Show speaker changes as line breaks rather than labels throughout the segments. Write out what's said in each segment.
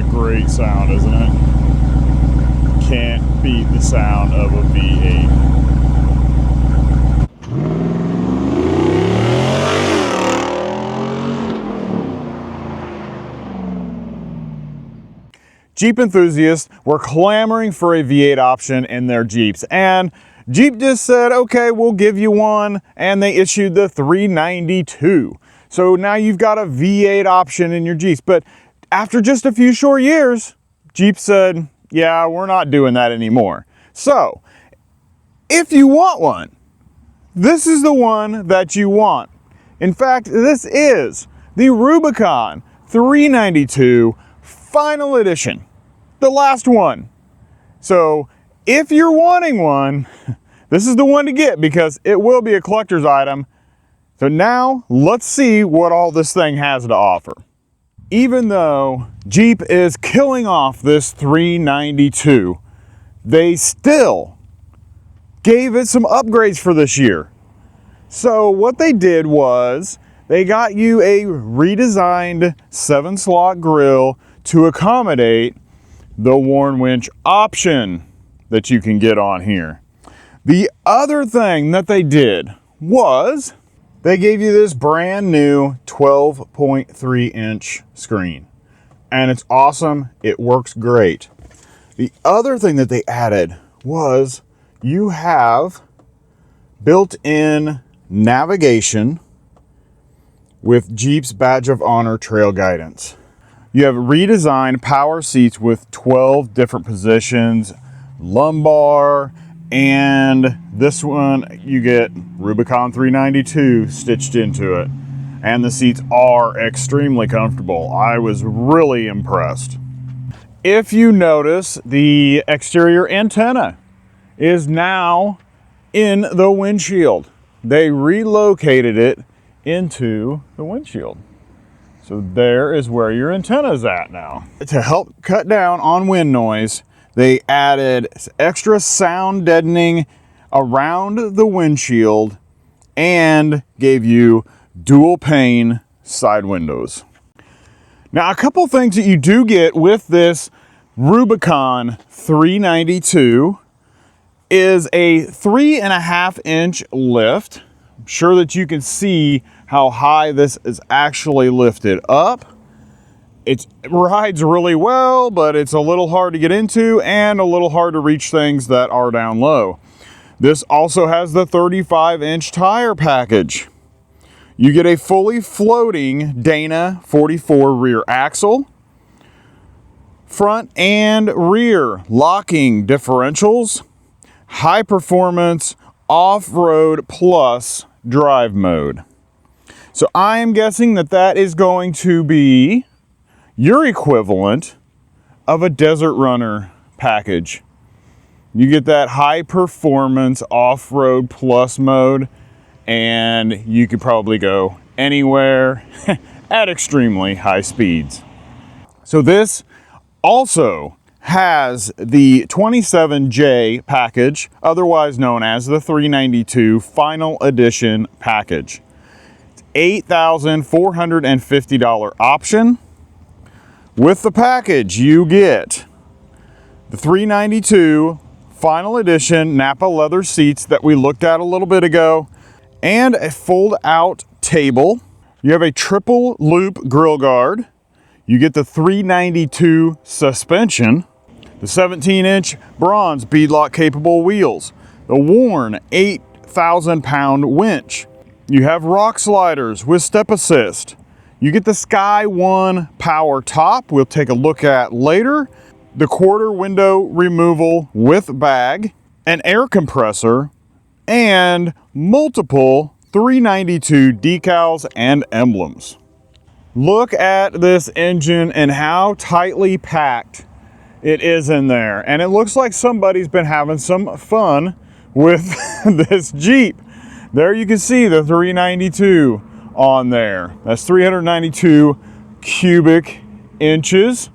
a great sound, isn't it? Can't beat the sound of a V8. Jeep enthusiasts were clamoring for a V8 option in their Jeeps, and Jeep just said, okay, we'll give you one, and they issued the 392. So now you've got a V8 option in your Jeeps. But after just a few short years, Jeep said, yeah, we're not doing that anymore. So if you want one, this is the one that you want. In fact, this is the Rubicon 392 Final Edition, the last one. So if you're wanting one, this is the one to get because it will be a collector's item. So now let's see what all this thing has to offer. Even though Jeep is killing off this 392, they still gave it some upgrades for this year. So what they did was they got you a redesigned 7-slot grille to accommodate the Warn winch option that you can get on here. The other thing that they did was they gave you this brand new 12.3 inch screen, and it's awesome. It works great. The other thing that they added was you have built-in navigation with Jeep's Badge of Honor trail guidance. You have redesigned power seats with 12 different positions, lumbar, and this one you get Rubicon 392 stitched into it. And the seats are extremely comfortable. I was really impressed. If you notice, the exterior antenna is now in the windshield. They relocated it into the windshield. So there is where your antenna is at now. To help cut down on wind noise, they added extra sound deadening around the windshield and gave you dual pane side windows. Now, a couple things that you do get with this Rubicon 392 is a 3.5 inch lift. I'm sure that you can see how high this is actually lifted up. It rides really well, but it's a little hard to get into and a little hard to reach things that are down low. This also has the 35 inch tire package. You get a fully floating Dana 44 rear axle, front and rear locking differentials, high performance off-road plus drive mode. So I am guessing that that is going to be your equivalent of a Desert Runner package. You get that high performance off-road plus mode, and you could probably go anywhere at extremely high speeds. So this also has the 27J package, otherwise known as the 392 Final Edition package. It's $8,450 option. With the package, you get the 392 Final Edition Napa leather seats that we looked at a little bit ago, and a fold-out table. You have a triple loop grill guard. You get the 392 suspension, the 17-inch bronze beadlock capable wheels, the Warn 8,000-pound winch. You have rock sliders with step assist. You get the Sky One power top, we'll take a look at later, the quarter window removal with bag, an air compressor, and multiple 392 decals and emblems. Look at this engine and how tightly packed it is in there. And it looks like somebody's been having some fun with this Jeep. There you can see the 392 on there. That's 392 cubic inches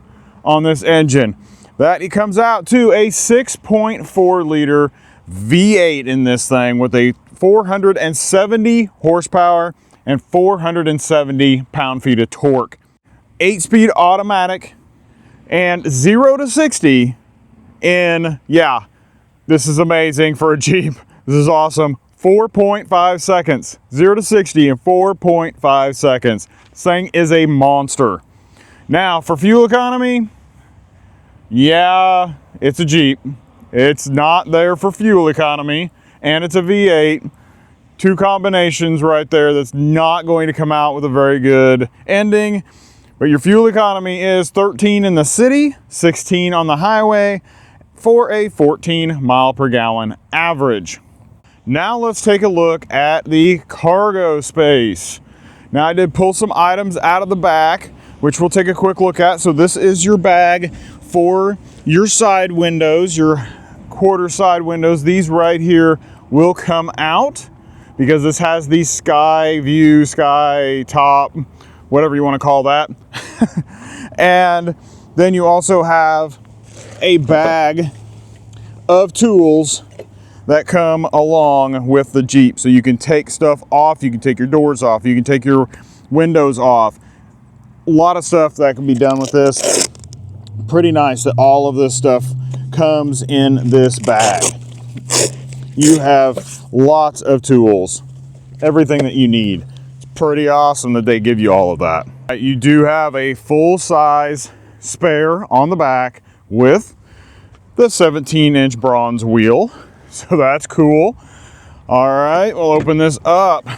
on this engine. That it comes out to a 6.4 liter V8 in this thing with a 470 horsepower and 470 pound-feet of torque. 8-speed automatic, And 0 to 60 in, yeah, this is amazing for a Jeep. This is awesome. 4.5 seconds. 0 to 60 in 4.5 seconds. This thing is a monster. Now, for fuel economy, yeah, it's a Jeep. It's not there for fuel economy, and it's a V8. Two combinations right there that's not going to come out with a very good ending. But your fuel economy is 13 in the city, 16 on the highway, for a 14 mile per gallon average. Now let's take a look at the cargo space. Now I did pull some items out of the back, which we'll take a quick look at. So this is your bag for your side windows, your quarter side windows. These right here will come out because this has the sky view, sky top, whatever you want to call that. And then you also have a bag of tools that come along with the Jeep. So you can take stuff off, you can take your doors off, you can take your windows off. A lot of stuff that can be done with this. Pretty nice that all of this stuff comes in this bag. You have lots of tools, everything that you need. It's pretty awesome that they give you all of that. You do have a full-size spare on the back with the 17-inch bronze wheel, so that's cool. All right, we'll open this up.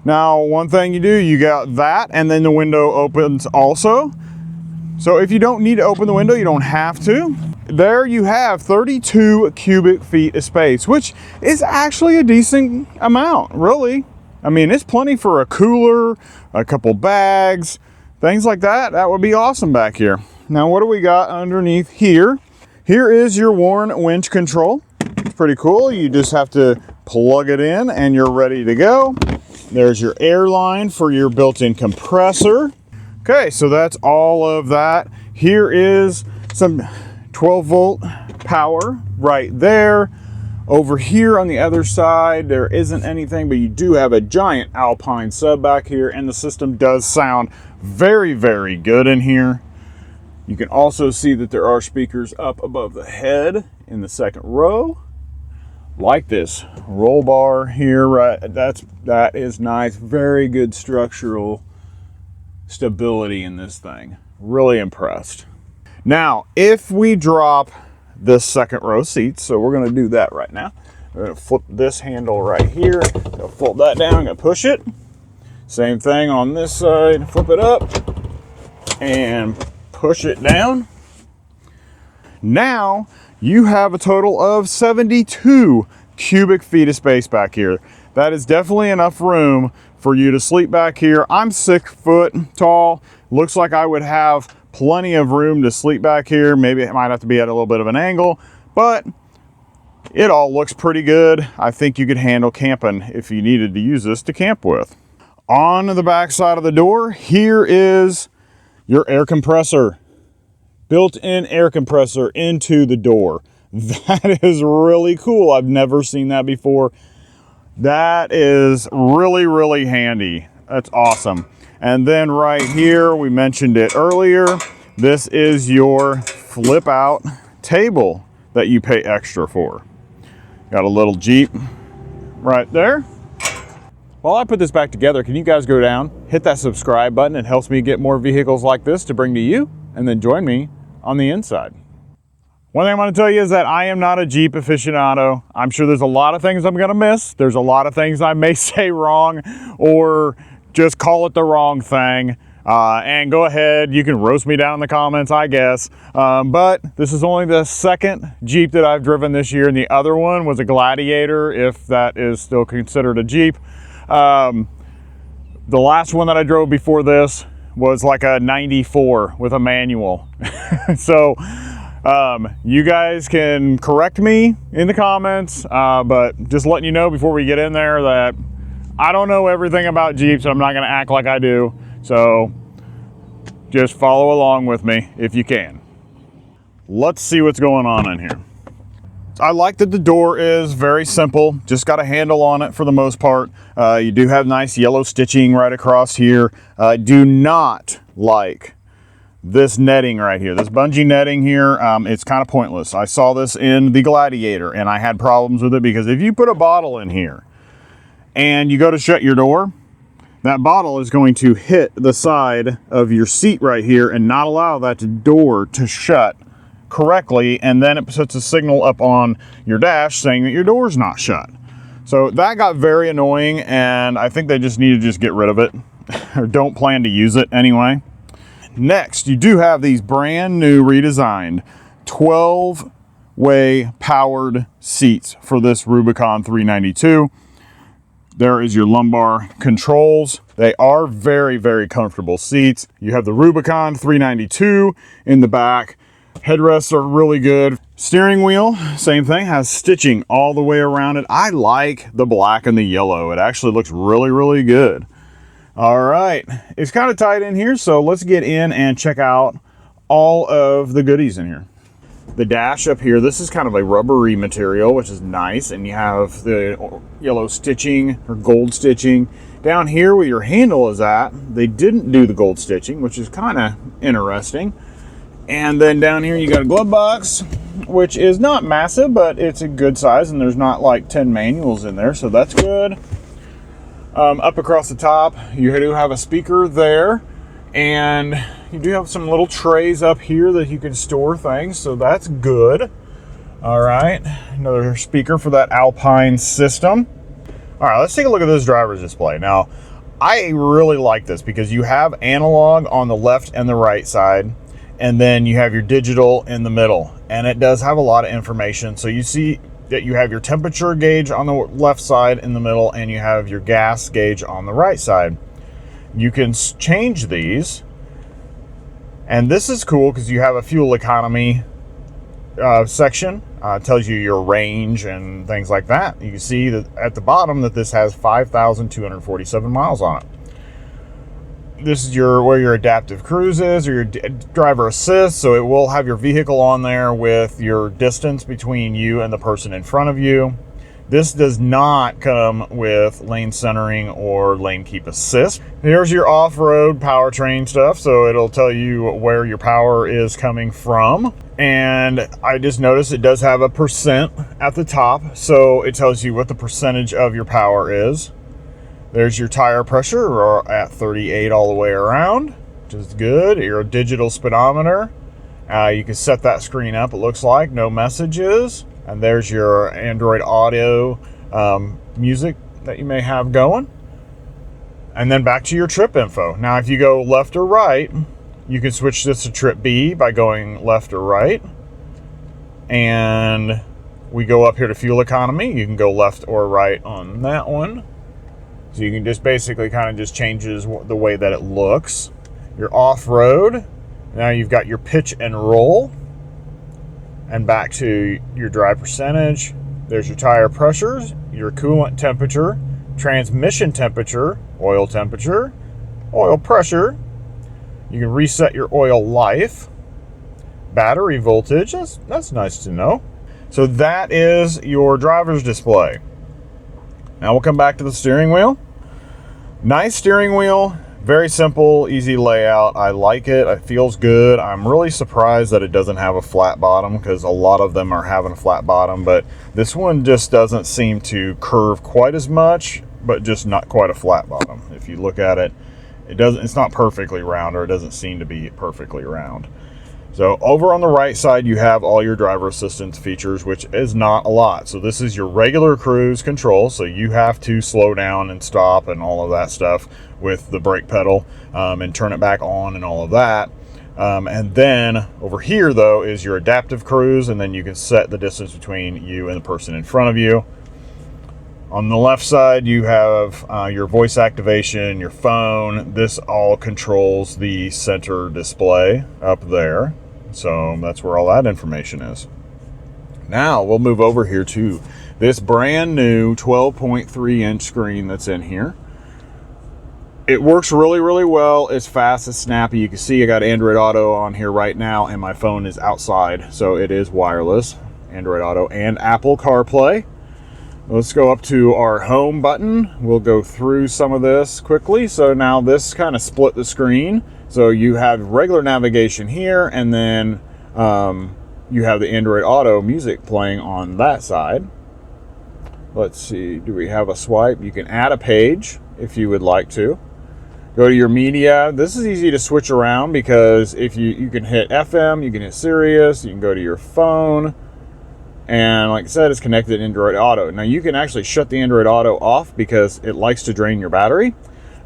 Now, one thing you do, you got that, and then the window opens also. So if you don't need to open the window, you don't have to. There you have 32 cubic feet of space, which is actually a decent amount, really. I mean, it's plenty for a cooler, a couple bags, things like that. That would be awesome back here. Now, what do we got underneath here? Here is your Warn winch control. It's pretty cool. You just have to plug it in and you're ready to go. There's your air line for your built-in compressor. Okay, so that's all of that. Here is some 12-volt power right there. Over here on the other side, there isn't anything, but you do have a giant Alpine sub back here, and the system does sound very, very good in here. You can also see that there are speakers up above the head in the second row, like this roll bar here, right? That is nice. Very good structural stability in this thing. Really impressed. Now, if we drop this second row seats, so we're going to do that right now. We're going to flip this handle right here. Go fold that down. I'm going to push it. Same thing on this side. Flip it up and push it down. Now you have a total of 72 cubic feet of space back here. That is definitely enough room for you to sleep back here. I'm 6 foot tall. Looks like I would have plenty of room to sleep back here. Maybe it might have to be at a little bit of an angle, but it all looks pretty good. I think you could handle camping if you needed to use this to camp with. On the back side of the door, here is your air compressor. Built-in air compressor into the door. That is really cool. I've never seen that before. That is really, really handy. That's awesome. And then right here, we mentioned it earlier, this is your flip out table that you pay extra for. Got a little Jeep right there. While I put this back together, can you guys go down, hit that subscribe button? It helps me get more vehicles like this to bring to you, and then join me on the inside. One thing I'm going to tell you is that I am not a Jeep aficionado. I'm sure there's a lot of things I'm going to miss. There's a lot of things I may say wrong or just call it the wrong thing. And go ahead, you can roast me down in the comments, I guess. But this is only the second Jeep that I've driven this year, and the other one was a Gladiator, if that is still considered a Jeep. The last one that I drove before this was like a 94 with a manual. So you guys can correct me in the comments, but just letting you know before we get in there that I don't know everything about Jeeps, and I'm not going to act like I do. So just follow along with me if you can. Let's see what's going on in here. I like that the door is very simple, just got a handle on it for the most part. You do have nice yellow stitching right across here. I do not like this netting right here, this bungee netting here, it's kind of pointless. I saw this in the Gladiator and I had problems with it because if you put a bottle in here and you go to shut your door, that bottle is going to hit the side of your seat right here and not allow that door to shut correctly, and then it puts a signal up on your dash saying that your door's not shut. So that got very annoying, and I think they just need to just get rid of it or don't plan to use it anyway. Next, you do have these brand new redesigned 12-way powered seats for this Rubicon 392. There is your lumbar controls. They are very, very comfortable seats. You have the Rubicon 392 in the back. Headrests are really good. Steering wheel, same thing, has stitching all the way around it. I like the black and the yellow. It actually looks really, really good. All right, it's kind of tight in here, so let's get in and check out all of the goodies in here. The dash up here, this is kind of a rubbery material, which is nice, and you have the yellow stitching or gold stitching. Down here where your handle is at, they didn't do the gold stitching, which is kind of interesting. And then down here you got a glove box, which is not massive, but it's a good size, and there's not like 10 manuals in there, so that's good. Up across the top, you do have a speaker there, and you do have some little trays up here that you can store things, so that's good. All right, another speaker for that Alpine system. All right, let's take a look at this driver's display. Now, I really like this because you have analog on the left and the right side, and then you have your digital in the middle, and it does have a lot of information. So you see that you have your temperature gauge on the left side in the middle, and you have your gas gauge on the right side. You can change these, and this is cool because you have a fuel economy section. Tells you your range and things like that. You can see that at the bottom that this has 5,247 miles on it. This is where your adaptive cruise is, or your driver assist, so it will have your vehicle on there with your distance between you and the person in front of you. This does not come with lane centering or lane keep assist. Here's your off-road powertrain stuff, so it'll tell you where your power is coming from. And I just noticed it does have a percent at the top, so it tells you what the percentage of your power is. There's your tire pressure at 38 all the way around, which is good. Your digital speedometer. You can set that screen up, it looks like, no messages. And there's your Android Auto music that you may have going. And then back to your trip info. Now, if you go left or right, you can switch this to trip B by going left or right. And we go up here to fuel economy. You can go left or right on that one. So you can just basically kind of just changes the way that it looks. Your off-road. Now you've got your pitch and roll. And back to your drive percentage. There's your tire pressures, your coolant temperature, transmission temperature, oil pressure. You can reset your oil life, battery voltage. That's nice to know. So that is your driver's display. Now we'll come back to the steering wheel. Nice steering wheel, very simple, easy layout. I like it, it feels good. I'm really surprised that it doesn't have a flat bottom because a lot of them are having a flat bottom, but this one just doesn't seem to curve quite as much, but just not quite a flat bottom. If you look at it, it's not perfectly round, or it doesn't seem to be perfectly round. So over on the right side, you have all your driver assistance features, which is not a lot. So this is your regular cruise control. So you have to slow down and stop and all of that stuff with the brake pedal and turn it back on and all of that. And then over here, though, is your adaptive cruise. And then you can set the distance between you and the person in front of you. On the left side, you have your voice activation, your phone. This all controls the center display up there. So that's where all that information is. Now we'll move over here to this brand new 12.3 inch screen that's in here. It works really, really well. It's fast, it's snappy. You can see I got Android Auto on here right now, and my phone is outside, so it is wireless. Android Auto and Apple CarPlay. Let's go up to our home button. We'll go through some of this quickly. So now this kind of split the screen. So you have regular navigation here, and then you have the Android Auto music playing on that side. Let's see, do we have a swipe? You can add a page if you would like to. Go to your media. This is easy to switch around because if you can hit FM, you can hit Sirius, you can go to your phone. And like I said, it's connected to Android Auto. Now you can actually shut the Android Auto off because it likes to drain your battery.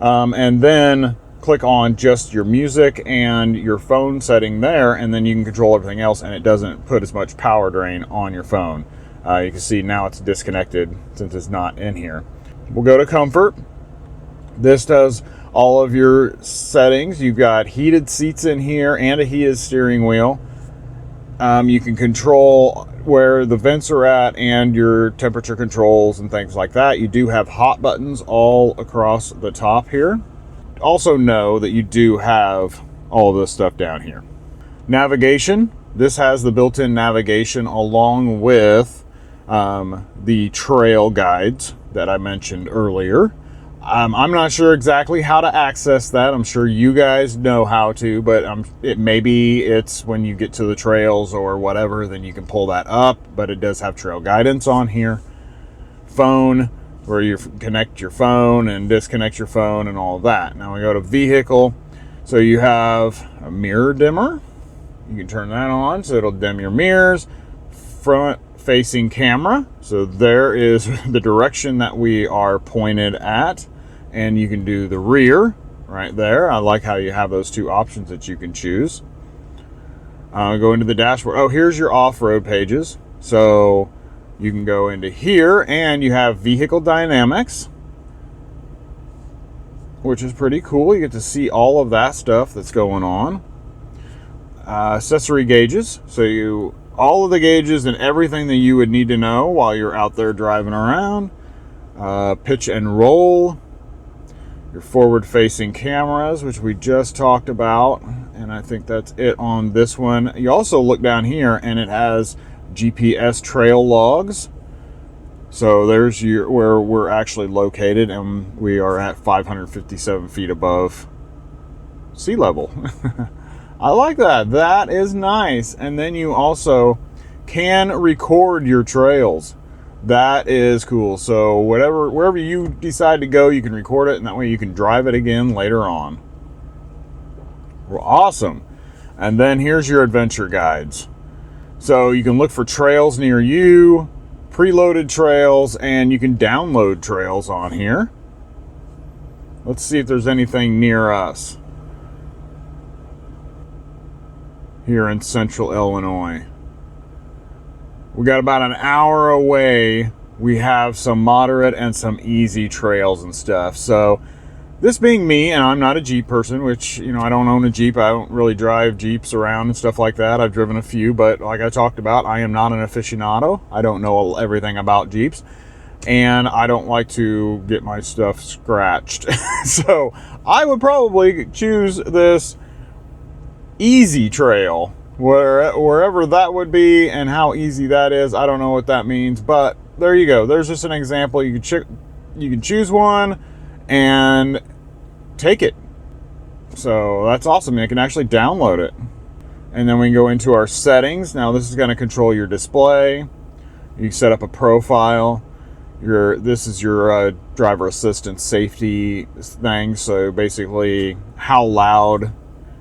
And then click on just your music and your phone setting there, and then you can control everything else, and it doesn't put as much power drain on your phone. You can see now it's disconnected since it's not in here. We'll go to comfort. This does all of your settings. You've got heated seats in here and a heated steering wheel. You can control where the vents are at and your temperature controls and things like that. You do have hot buttons all across the top here. Also know that you do have all of this stuff down here. Navigation. This has the built-in navigation along with the trail guides that I mentioned earlier. I'm not sure exactly how to access that. I'm sure you guys know how to, but maybe it's when you get to the trails or whatever, then you can pull that up, but it does have trail guidance on here. Phone, where you connect your phone and disconnect your phone and all of that. Now we go to vehicle. So you have a mirror dimmer. You can turn that on so it'll dim your mirrors. Front facing camera. So there is the direction that we are pointed at. And you can do the rear right there. I like how you have those two options that you can choose. Go into the dashboard. Oh, here's your off-road pages. So you can go into here and you have vehicle dynamics, which is pretty cool. You get to see all of that stuff that's going on. Accessory gauges. So all of the gauges and everything that you would need to know while you're out there driving around. Pitch and roll. Your forward-facing cameras, which we just talked about, and I think that's it on this one. You also look down here, and it has GPS trail logs. So there's where we're actually located, and we are at 557 feet above sea level. I like that. That is nice. And then you also can record your trails. That is cool. So wherever you decide to go, you can record it, and that way you can drive it again later on. Well, awesome. And then here's your adventure guides. So you can look for trails near you, preloaded trails, and you can download trails on here. Let's see if there's anything near us here in central Illinois. We got about an hour away. We have some moderate and some easy trails and stuff. So this being me, and I'm not a Jeep person, which, I don't own a Jeep. I don't really drive Jeeps around and stuff like that. I've driven a few, but like I talked about, I am not an aficionado. I don't know everything about Jeeps, and I don't like to get my stuff scratched. So I would probably choose this easy trail. Wherever that would be and how easy that is, I don't know what that means, but there you go. There's just an example. You can choose one and take it. So that's awesome. You can actually download it. And then we can go into our settings. Now this is going to control your display. You can set up a profile. This is your driver assistance safety thing. So basically how loud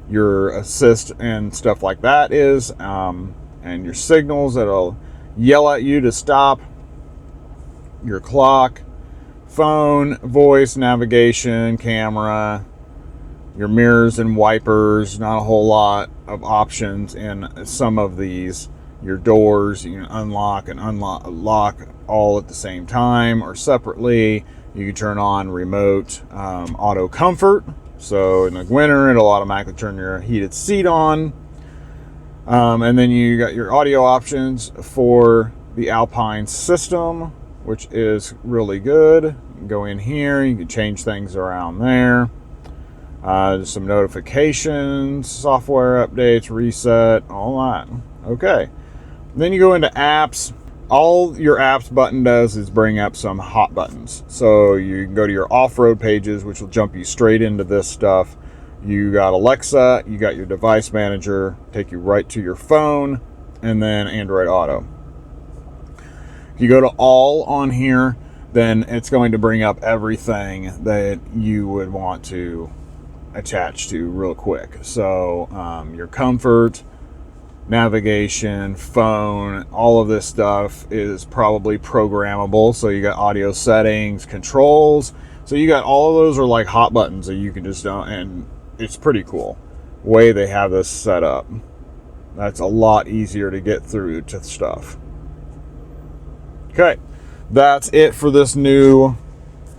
your assist and stuff like that is, and your signals that'll yell at you to stop, your clock, phone, voice, navigation, camera, your mirrors and wipers. Not a whole lot of options in some of these. Your doors, you can unlock and lock all at the same time or separately. You can turn on remote auto comfort. So in the winter, it'll automatically turn your heated seat on. And then you got your audio options for the Alpine system, which is really good. You can go in here, you can change things around there. Some notifications, software updates, reset, all that. Okay. Then you go into apps. all your apps button does is bring up some hot buttons. So you can go to your off-road pages, which will jump you straight into this stuff. You got Alexa, you got your device manager, take you right to your phone, and then Android Auto. If you go to all on here, then it's going to bring up everything that you would want to attach to real quick. So your comfort, navigation, phone, all of this stuff is probably programmable. So you got audio settings, controls. So you got all of those are like hot buttons that you can just and it's pretty cool way they have this set up. That's a lot easier to get through to stuff. Okay, that's it for this new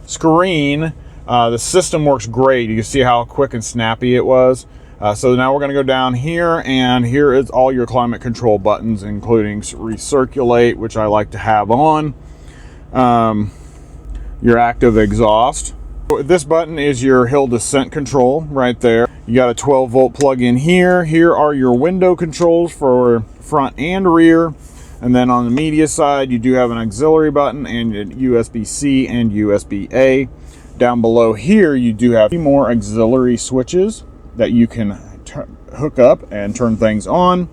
screen. The system works great. You can see how quick and snappy it was. So now we're going to go down here, and here is all your climate control buttons, including recirculate, which I like to have on. Your active exhaust. This button is your hill descent control right there. You got a 12-volt plug in here. Here are your window controls for front and rear. And then on the media side, you do have an auxiliary button and USB-C and USB-A. Down below here, you do have more auxiliary switches that you can hook up and turn things on.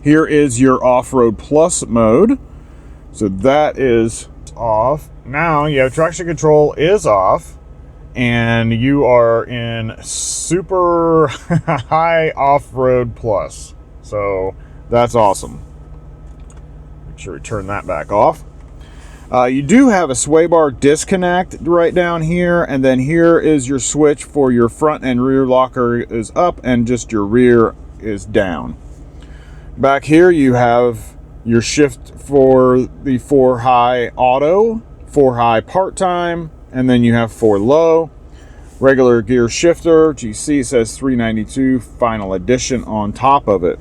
Here is your off-road plus mode. So that is off. Now you have traction control is off, and you are in super high off-road plus. So that's awesome. Make sure we turn that back off. You do have a sway bar disconnect right down here, and then here is your switch for your front and rear locker is up and just your rear is down. Back here you have your shift for the 4 high auto, 4 high part-time, and then you have 4 low. Regular gear shifter, GC says 392 final edition on top of it.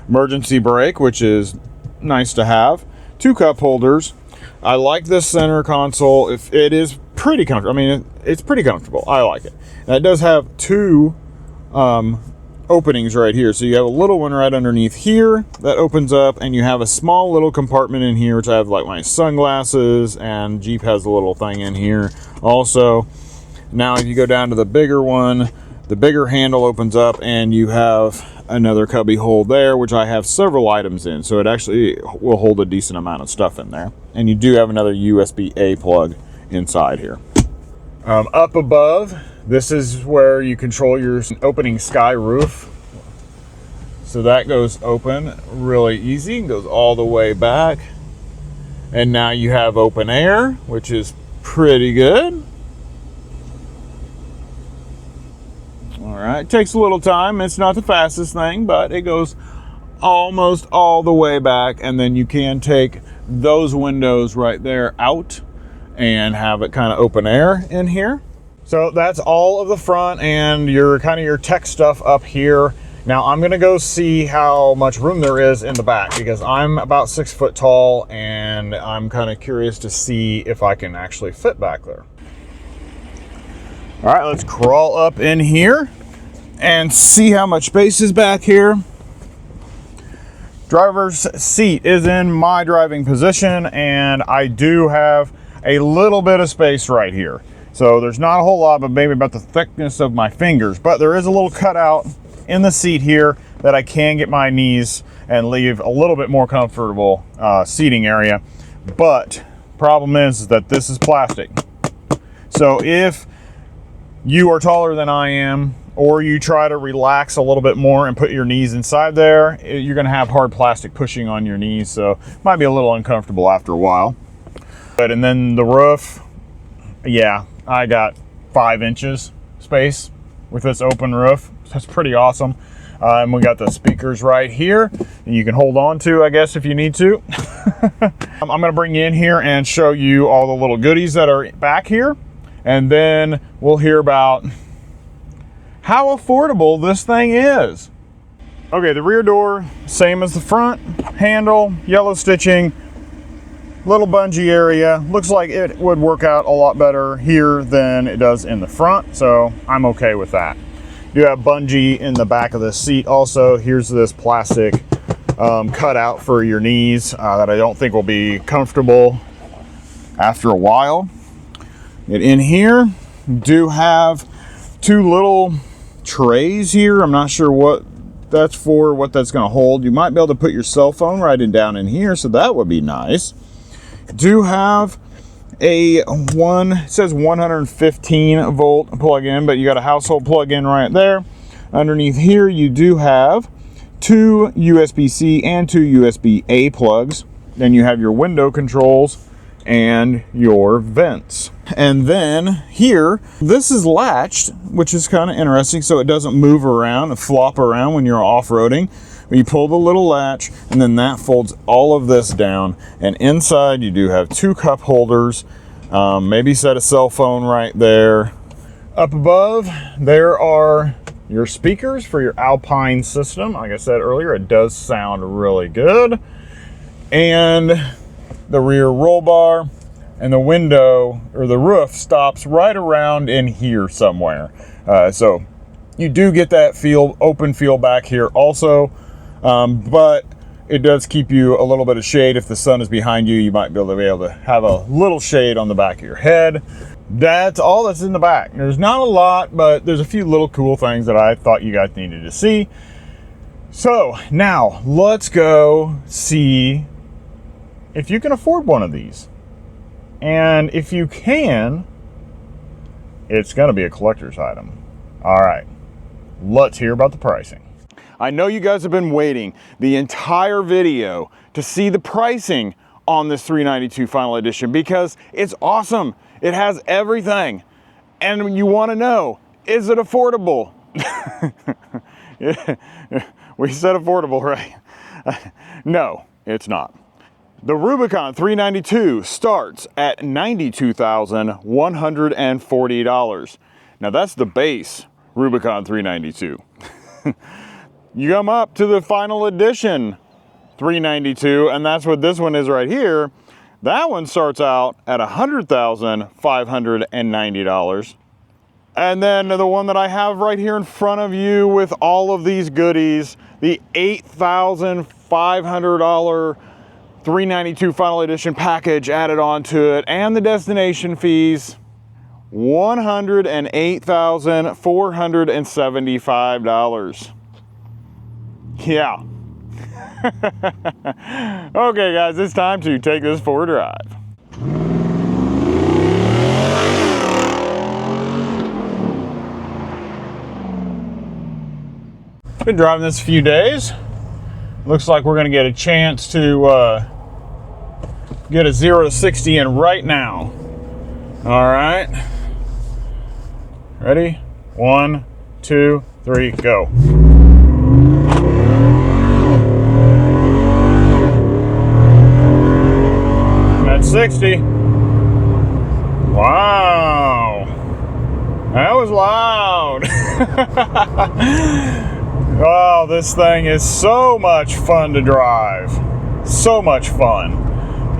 Emergency brake, which is nice to have. 2 cup holders. I like this center console. If it is pretty comfortable. I mean, it's pretty comfortable. I like it. And it does have 2 openings right here. So you have a little one right underneath here that opens up, and you have a small little compartment in here, which I have like my sunglasses, and Jeep has a little thing in here also. Now if you go down to the bigger one, the bigger handle opens up, and you have another cubby hole there, which I have several items in, so it actually will hold a decent amount of stuff in there. And you do have another USB-A plug inside here. Up above, this is where you control your opening sky roof. So that goes open really easy, goes all the way back. And now you have open air, which is pretty good. All right, it takes a little time. It's not the fastest thing, but it goes almost all the way back. And then you can take those windows right there out and have it kind of open air in here. So that's all of the front and your kind of your tech stuff up here. Now I'm gonna go see how much room there is in the back, because I'm about 6 foot tall and I'm kind of curious to see if I can actually fit back there. All right, let's crawl up in here and see how much space is back here. Driver's seat is in my driving position, and I do have a little bit of space right here. So there's not a whole lot, but maybe about the thickness of my fingers. But there is a little cutout in the seat here that I can get my knees and leave a little bit more comfortable seating area. But problem is that this is plastic. So if you are taller than I am, or you try to relax a little bit more and put your knees inside there, you're gonna have hard plastic pushing on your knees, so it might be a little uncomfortable after a while. And then the roof, yeah, I got 5 inches space with this open roof. That's pretty awesome. And we got the speakers right here, and you can hold on to, I guess, if you need to. I'm gonna bring you in here and show you all the little goodies that are back here, and then we'll hear about how affordable this thing is. Okay, the rear door, same as the front. Handle, yellow stitching, little bungee area. Looks like it would work out a lot better here than it does in the front, so I'm okay with that. You have bungee in the back of the seat also. Here's this plastic cut out for your knees that I don't think will be comfortable after a while. And in here, you do have two little trays here. I'm not sure what that's for, what that's going to hold. You might be able to put your cell phone right down in here, so that would be nice. You do have it says 115 volt plug-in, but you got a household plug-in right there. Underneath here, you do have two USB-C and two USB-A plugs. Then you have your window controls and your vents. And then here, this is latched, which is kind of interesting, so it doesn't move around and flop around when you're off-roading. You pull the little latch, and then that folds all of this down. And inside, you do have two cup holders. Maybe set a cell phone right there. Up above, there are your speakers for your Alpine system. Like I said earlier, it does sound really good. And the rear roll bar, and the window or the roof stops right around in here somewhere. So you do get that open feel back here also. But it does keep you a little bit of shade. If the sun is behind you, you might be able to have a little shade on the back of your head. That's all that's in the back. There's not a lot, but there's a few little cool things that I thought you guys needed to see. So now let's go see if you can afford one of these. And if you can, it's going to be a collector's item. All right, let's hear about the pricing. I know you guys have been waiting the entire video to see the pricing on this 392 Final Edition because it's awesome. It has everything. And you want to know, is it affordable? We said affordable, right? No, it's not. The Rubicon 392 starts at $92,140. Now that's the base Rubicon 392. You come up to the Final Edition 392, and that's what this one is right here. That one starts out at $100,590. And then the one that I have right here in front of you with all of these goodies, the $8,500 392 Final Edition package added onto it, and the destination fees, $108,475. Yeah. Okay, guys, it's time to take this for a drive. Been driving this a few days. Looks like we're going to get a chance to get a 0 to 60 in right now. All right. Ready? 1, 2, 3, go. That's 60. Wow. That was loud. Oh, this thing is so much fun to drive. So much fun.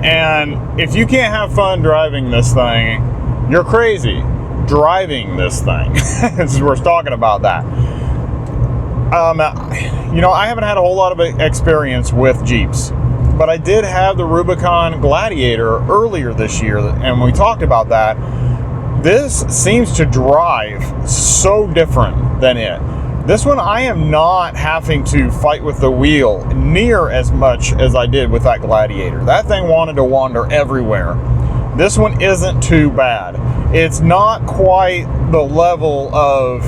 And if you can't have fun driving this thing, you're crazy driving this thing. We're talking about that. You know, I haven't had a whole lot of experience with Jeeps, but I did have the Rubicon Gladiator earlier this year, and we talked about that. This seems to drive so different than it. This one, I am not having to fight with the wheel near as much as I did with that Gladiator. That thing wanted to wander everywhere. This one isn't too bad. It's not quite the level of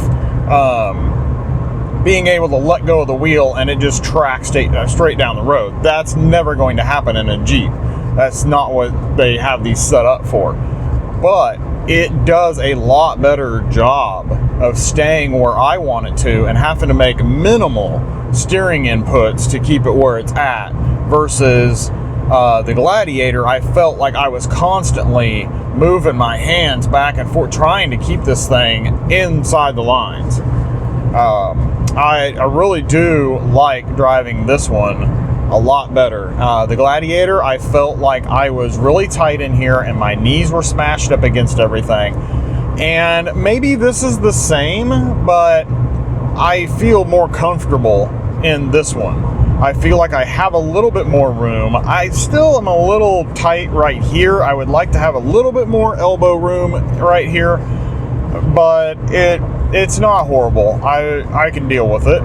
being able to let go of the wheel and it just tracks straight down the road. That's never going to happen in a Jeep. That's not what they have these set up for. But it does a lot better job of staying where I want it to and having to make minimal steering inputs to keep it where it's at versus the Gladiator. I felt like I was constantly moving my hands back and forth trying to keep this thing inside the lines. I really do like driving this one a lot better. The Gladiator, I felt like I was really tight in here and my knees were smashed up against everything. And maybe this is the same, but I feel more comfortable in this one. I feel like I have a little bit more room. I still am a little tight right here. I would like to have a little bit more elbow room right here, but it's not horrible. I can deal with it.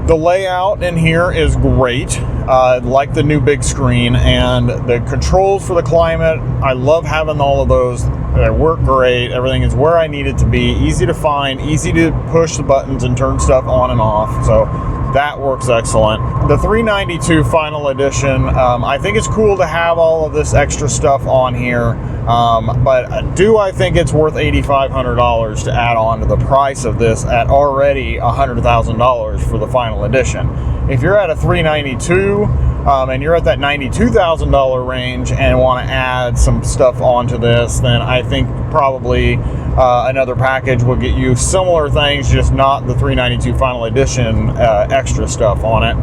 The layout in here is great. Like the new big screen, and the controls for the climate, I love having all of those. They work great. Everything is where I need it to be. Easy to find, easy to push the buttons and turn stuff on and off. So that works excellent. The 392 Final Edition, I think it's cool to have all of this extra stuff on here, but do I think it's worth $8,500 to add on to the price of this at already $100,000 for the Final Edition? If you're at a 392 and you're at that $92,000 range and want to add some stuff onto this, then I think probably another package will get you similar things, just not the 392 Final Edition extra stuff on it.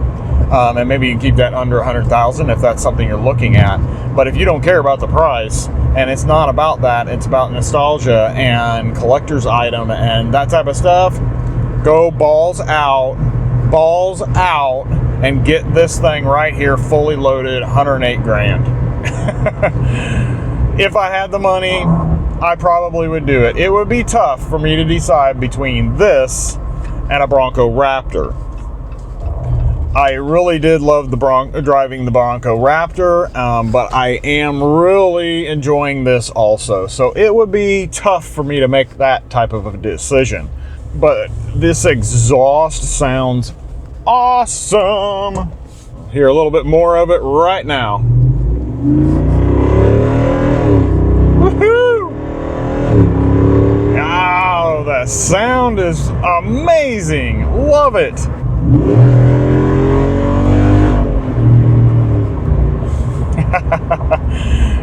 And maybe you can keep that under $100,000 if that's something you're looking at. But if you don't care about the price, and it's not about that, it's about nostalgia and collector's item and that type of stuff, go balls out, and get this thing right here, fully loaded, 108 grand. If I had the money, I probably would do it. It would be tough for me to decide between this and a Bronco Raptor. I really did love driving the Bronco Raptor, but I am really enjoying this also. So it would be tough for me to make that type of a decision. But this exhaust sounds awesome. Hear a little bit more of it right now. Woohoo! Oh, the sound is amazing. Love it.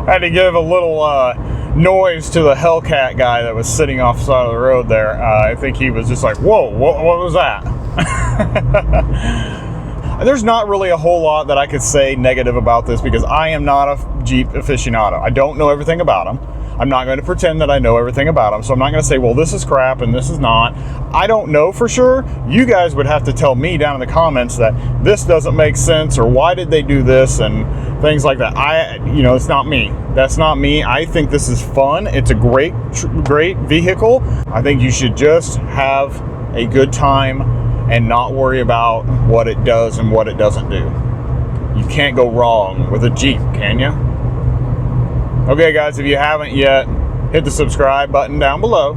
Had to give a little noise to the Hellcat guy that was sitting off the side of the road there. I think he was just like, whoa, what was that? There's not really a whole lot that I could say negative about this because I am not a Jeep aficionado. I don't know everything about them. I'm not going to pretend that I know everything about them. So I'm not going to say, well, this is crap and this is not. I don't know for sure. You guys would have to tell me down in the comments that this doesn't make sense, or why did they do this, and things like that. It's not me. That's not me. I think this is fun. It's a great vehicle. I think you should just have a good time and not worry about what it does and what it doesn't do. You can't go wrong with a Jeep, can you? Okay, guys, if you haven't yet, hit the subscribe button down below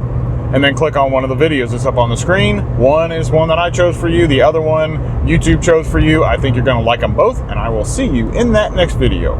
and then click on one of the videos that's up on the screen. One is one that I chose for you. The other one YouTube chose for you. I think you're going to like them both, and I will see you in that next video.